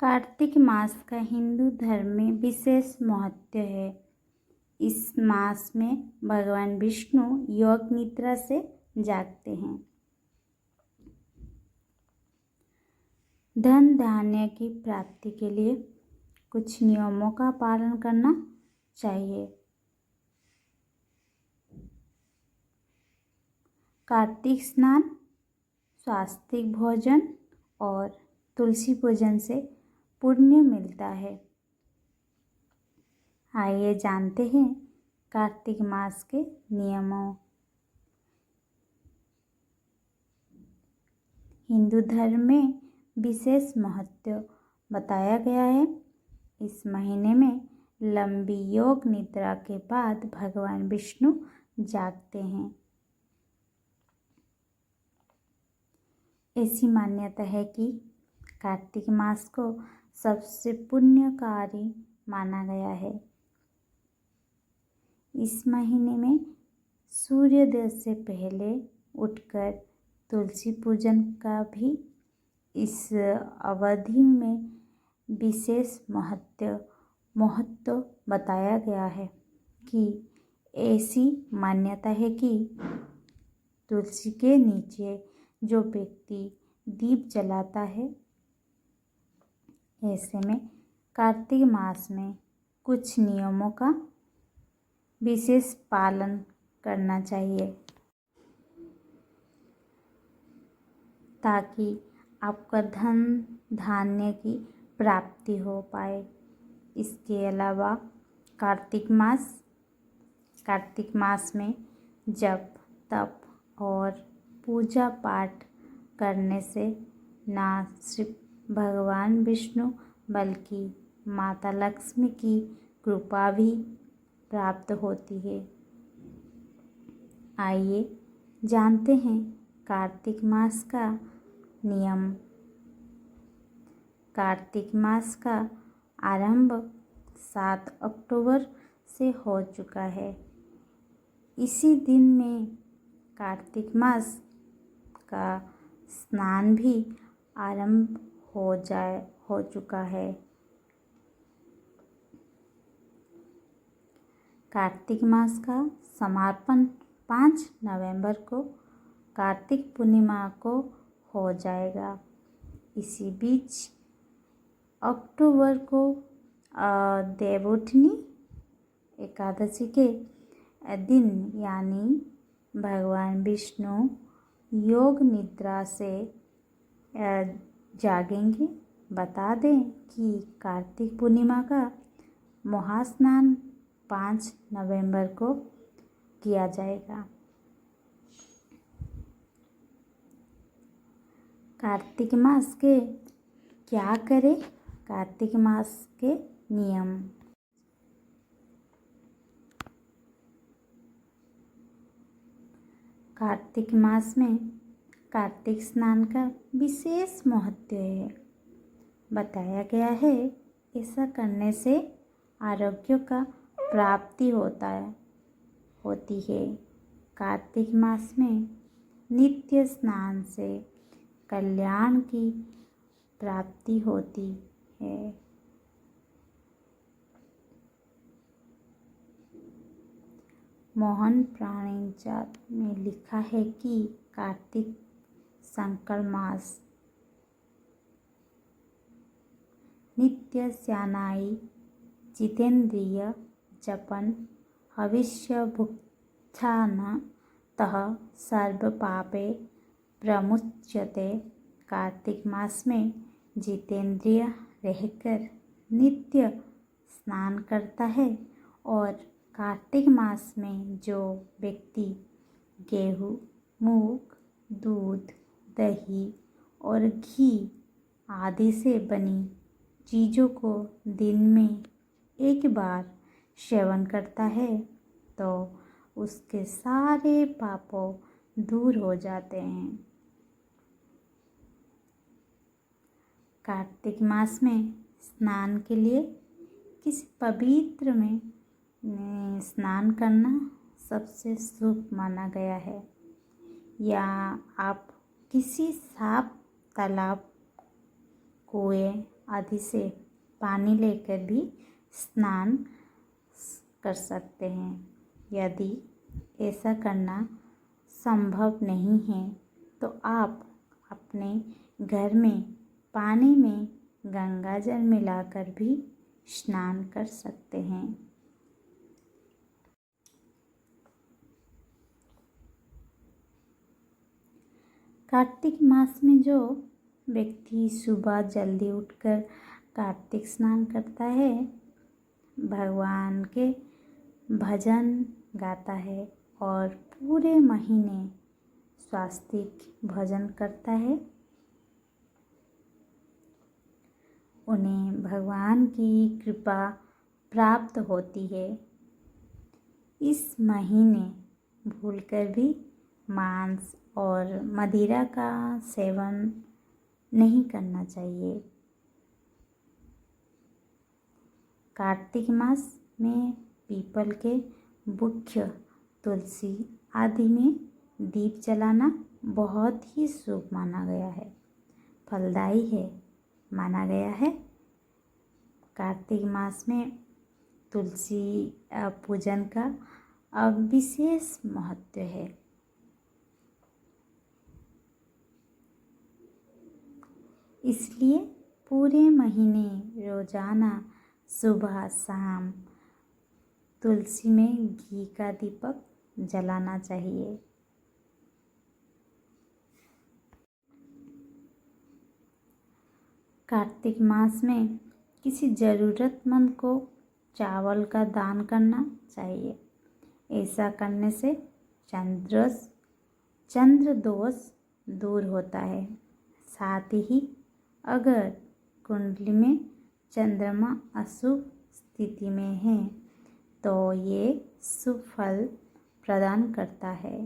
कार्तिक मास का हिंदू धर्म में विशेष महत्व है। इस मास में भगवान विष्णु योग निद्रा से जागते हैं। धन धान्य की प्राप्ति के लिए कुछ नियमों का पालन करना चाहिए। कार्तिक स्नान, स्वास्तिक भोजन और तुलसी पूजन से पुण्य मिलता है। आइए जानते हैं कार्तिक मास के नियमों। हिंदू धर्म में विशेष महत्व बताया गया है। इस महीने में लंबी योग निद्रा के बाद भगवान विष्णु जागते हैं। ऐसी मान्यता है कि कार्तिक मास को सबसे पुण्यकारी माना गया है। इस महीने में सूर्योदय से पहले उठकर तुलसी पूजन का भी इस अवधि में विशेष महत्व बताया गया है कि ऐसी मान्यता है कि तुलसी के नीचे जो व्यक्ति दीप जलाता है, ऐसे में कार्तिक मास में कुछ नियमों का विशेष पालन करना चाहिए ताकि आपका धन धान्य की प्राप्ति हो पाए। इसके अलावा कार्तिक मास में जप तप और पूजा पाठ करने से न सिर्फ भगवान विष्णु बल्कि माता लक्ष्मी की कृपा भी प्राप्त होती है। आइए जानते हैं कार्तिक मास का नियम। कार्तिक मास का आरंभ 7 अक्टूबर से हो चुका है। इसी दिन में कार्तिक मास का स्नान भी आरंभ हो चुका है। कार्तिक मास का समापन 5 नवंबर को कार्तिक पूर्णिमा को हो जाएगा। इसी बीच अक्टूबर को देवउठनी एकादशी के दिन यानी भगवान विष्णु योग निद्रा से जागेंगे। बता दें कि कार्तिक पूर्णिमा का महास्नान 5 नवंबर को किया जाएगा। कार्तिक मास के क्या करें? कार्तिक मास के नियम। कार्तिक मास में कार्तिक स्नान का विशेष महत्व है। बताया गया है ऐसा करने से आरोग्य का प्राप्ति होती है। कार्तिक मास में नित्य स्नान से कल्याण की प्राप्ति होती है। मोहन प्राणिजात में लिखा है कि कार्तिक संकर मास नित्य स्नानाय जितेंद्रिय जपन हविष्य भुक्तान तः सर्व पापे प्रमुच्यते। कार्तिक मास में जितेंद्रिय रहकर नित्य स्नान करता है और कार्तिक मास में जो व्यक्ति गेहूँ, मूंग, दूध, दही और घी आदि से बनी चीज़ों को दिन में एक बार सेवन करता है तो उसके सारे पापों दूर हो जाते हैं। कार्तिक मास में स्नान के लिए किसी पवित्र में स्नान करना सबसे शुभ माना गया है। या आप किसी साफ तालाब, कुएं आदि से पानी लेकर भी स्नान कर सकते हैं। यदि ऐसा करना संभव नहीं है तो आप अपने घर में पानी में गंगा जल मिलाकर भी स्नान कर सकते हैं। कार्तिक मास में जो व्यक्ति सुबह जल्दी उठकर कार्तिक स्नान करता है, भगवान के भजन गाता है और पूरे महीने स्वास्तिक भजन करता है, उन्हें भगवान की कृपा प्राप्त होती है। इस महीने भूलकर भी मांस और मदिरा का सेवन नहीं करना चाहिए। कार्तिक मास में पीपल के वृक्ष, तुलसी आदि में दीप जलाना बहुत ही शुभ माना गया है, फलदायी है माना गया है। कार्तिक मास में तुलसी पूजन का विशेष महत्व है। इसलिए पूरे महीने रोजाना सुबह शाम तुलसी में घी का दीपक जलाना चाहिए। कार्तिक मास में किसी ज़रूरतमंद को चावल का दान करना चाहिए। ऐसा करने से चंद्र दोष दूर होता है। साथ ही अगर कुंडली में चंद्रमा अशुभ स्थिति में है तो ये शुभ फल प्रदान करता है।